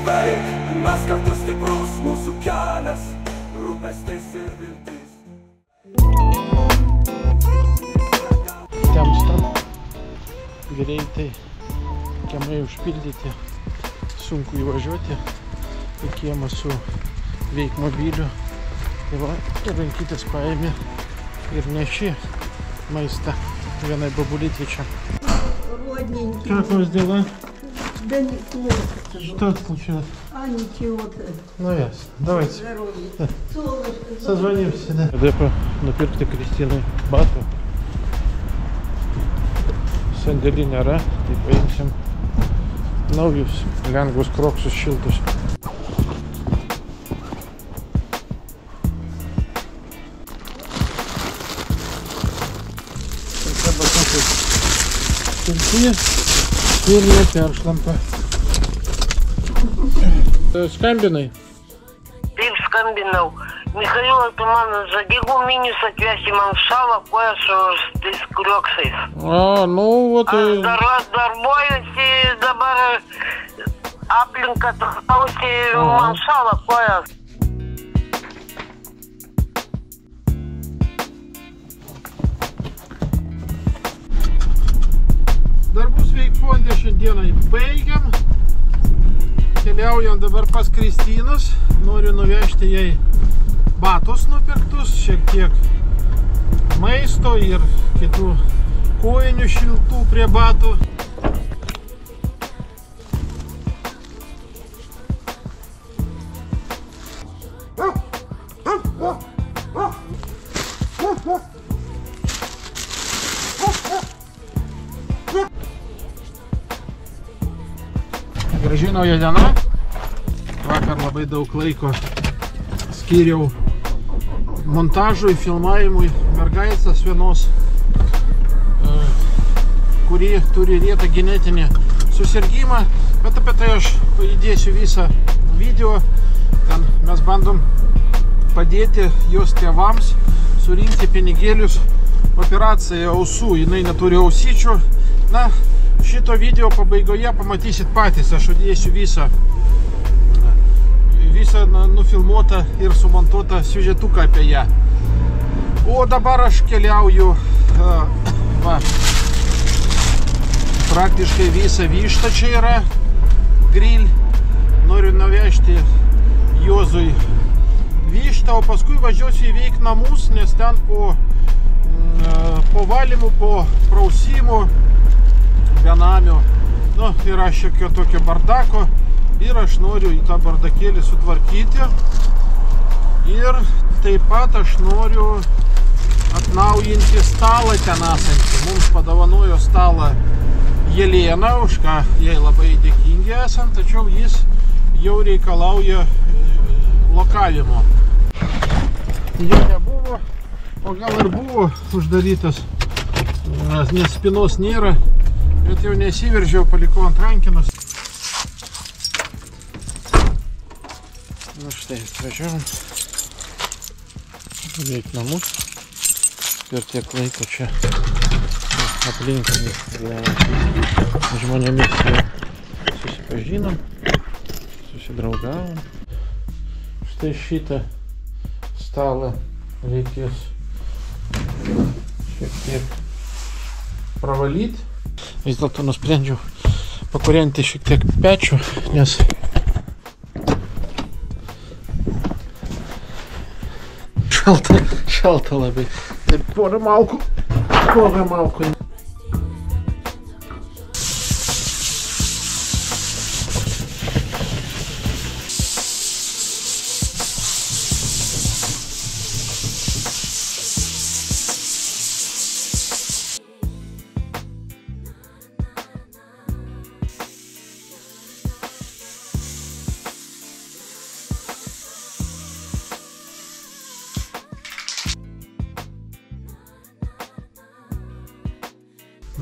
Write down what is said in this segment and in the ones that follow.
upei, mes kartu stiprus mūsų kelias, rūpestis ir viltis. Temsta, greitai, kiemai užpildyti, sunku įvažiuoti į kiemą su veikmobiliu. Tai va, ir rankytės paėmė ir neši maistą vienai babulytė čia. Родненький. Как у вас дела? Да неплохо. Что случилось? А ничего-то. Ну ясно. Давайте Здоровье. Солнышко. созвонимся. Да. Depo nupirkti Kristinai batų. Sandėlį nėra, tai paimsim naujus, lengvus kroksus šiltus. Tokie batukai šilti ir jie peršlampa. Skambinai? Taip skambinau. Michailas, tu man žadė guminius atvežti man šalą koją su tais krioksais. A, nu, va tai... Aš darbuojuosi dabar aplinką trausti man šalą kojas. Darbus Veikfonde šiandieną baigiam. Keliaujam dabar pas Kristinos. Noriu nuvežti jai batus nupirktus, šiek tiek maisto ir kitų kojinių šiltų prie batų. Graži nauja diena. Vakar labai daug laiko skyriau montažui, filmavimui mergaitės vienos, kuri turi rietą genetinį susirgymą, bet apie tai aš įdėsiu visą video. Ten mes bandom padėti jos tėvams surinkti pinigėlius operacijai ausų. Jinai neturi ausyčių. Na, šito video pabaigoje pamatysit patys, aš įdėsiu visą nufilmuotą ir sumontuotą siužetuką apie ją. O dabar aš keliauju praktiškai visą vištą čia yra grill. Noriu nuvežti Juozui vištą, o paskui važiuosiu įveikti namus, nes ten po valymų, po prausimų benamių, nu, yra šiek tiek tokio bardako ir aš noriu į tą bardakėlį sutvarkyti. Ir taip pat aš noriu atnaujinti stalą ten esantį. Mums padovanojo stalą Jelena, už ką jai labai dėkingi esam, tačiau jis jau reikalauja lokavimo. Jo nebuvo, o gal ir buvo uždarytas, nes spynos nėra. Bet jau nesiveržiau, palikau ant rankinos. Nu štai, atvažiavom. Veik namus. Per tiek laiko čia aplinkomis žmonėmis susipažinom, susidraugavom. Štai šitą stalą reikės šiek tiek pravalyti. Vis dėlto nusprendžiau pakūrenti šiek tiek pečių, nes šalta labai. Taip, porą malkų.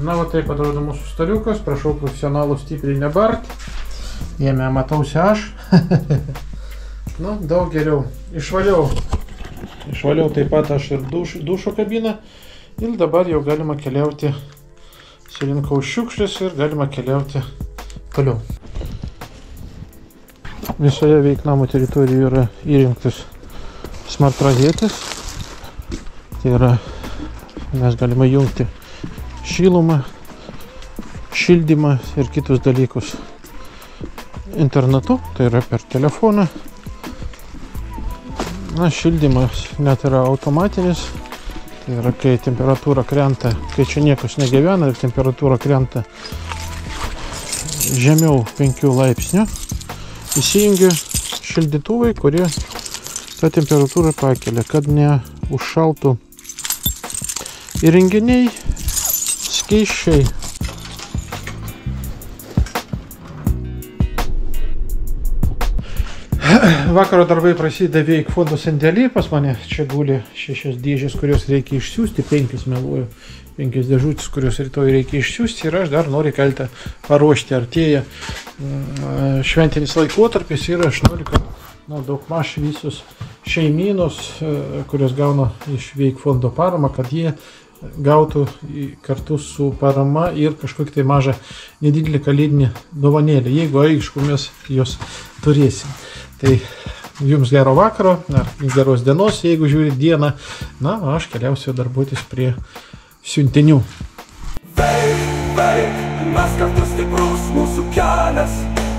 Na, va taip atrodo mūsų staliukas, prašau profesionalų stipriai nebart. Jame matausi aš. Nu, daug geriau. Išvaliau taip pat aš ir dušo kabiną. Ir dabar jau galima keliauti. Surinkau šiukšlės ir galima keliauti toliau. Visoje veiknamo teritorijoje yra įrengtas smart rozetės. Tai yra, mes galime jungti šilumą, šildymą ir kitus dalykus internetu, tai yra per telefoną. Na, šildymas net yra automatinis. Tai yra, kai temperatūra krenta, kai čia niekas negyvena ir temperatūra krenta žemiau 5 laipsnių, įsijungia šildytuvai, kurie tą temperatūrą pakelia, kad neužšaltų įrenginiai, skysčiai. Vakaro darbai prasideda Veik fondo sandėly. Pas mane čia guli 6 dėžės, kurios reikia išsiųsti, 5 meluoju, 5 dėžutės, kurios rytoj reikia išsiųsti. Ir aš dar noriu keletą paruošti. Artėja šventinis laikotarpis ir aš noriu, kad daugmaž visus šeimynos, kurios gauna iš Veik fondo paramą, kad jie gautų kartu su parama ir kažkokį tai mažą nedidelį kalėdinį dovanėlį, jeigu aišku mes jos turėsim. Tai jums gero vakaro, ar geros dienos, jeigu žiūrit dieną. Na, aš keliausiu darbuotis prie siuntinių. Veik, mes kartu stiprus mūsų kelias,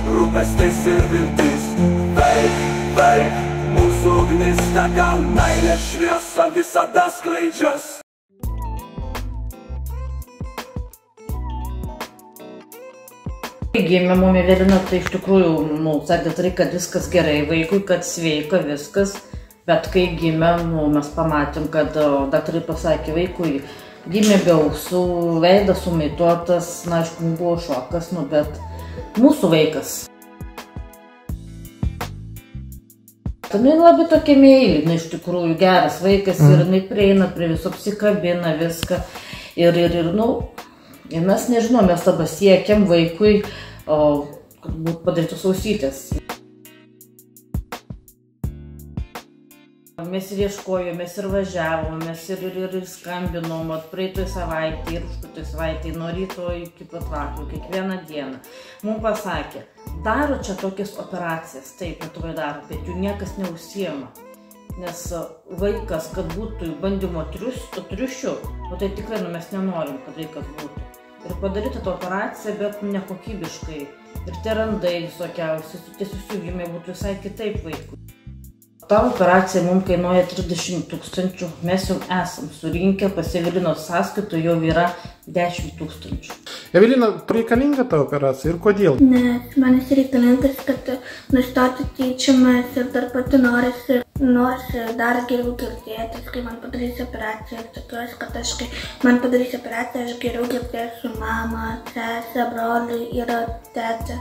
rūpestis ir viltis. Veik, mūsų ugnis dega, meilės šviesa visada skleidžias. Gimė mum Evelina, tai iš tikrųjų, sakė, kad viskas gerai vaikui, kad sveika viskas, bet kai gimė, mes pamatėm, kad daktarai pasakė vaikui, gimė be ausų, veidas sumaituotas, na, aišku, buvo šokas, bet mūsų vaikas. Tai labai tokia meilė, iš tikrųjų, geras vaikas ir jinai prieina prie viso, apsikabina viską ir mes nežinom, mes dabar siekiam vaikui, kad būtų padarytos ausytės. Mes ir ieškojom, mes ir važiavom, mes ir skambinom, praeitoj savaitį ir užpraeitoj savaitį, nuo ryto iki pat vakaro, kiekvieną dieną. Mums pasakė, daro čia tokias operacijas, taip, Lietuvoje daro, bet jų niekas neužsiema. Nes vaikas, kad būtų bandymo triušių, o tai tikrai mes nenorim, kad vaikas būtų. Ir padaryti tą operaciją, bet nekokybiškai. Ir tie randai visokiausi, tie susijungimai būtų visai kitaip vaikui. Ta operacija mums kainuoja 30 000, mes jau esam surinkę, pas Evelinos sąskaitų jau yra 10 000. Evelina, reikalinga ta operacija ir kodėl? Nes man jis reikalingas, kad nustoti tyčiamas ir dar pati norisi dar geriau girdėtis, kai man padarys operaciją. Tikiuosi, kad kai man padarys operaciją, aš geriau girdėsiu mamą, sesę, brolį ir tetę.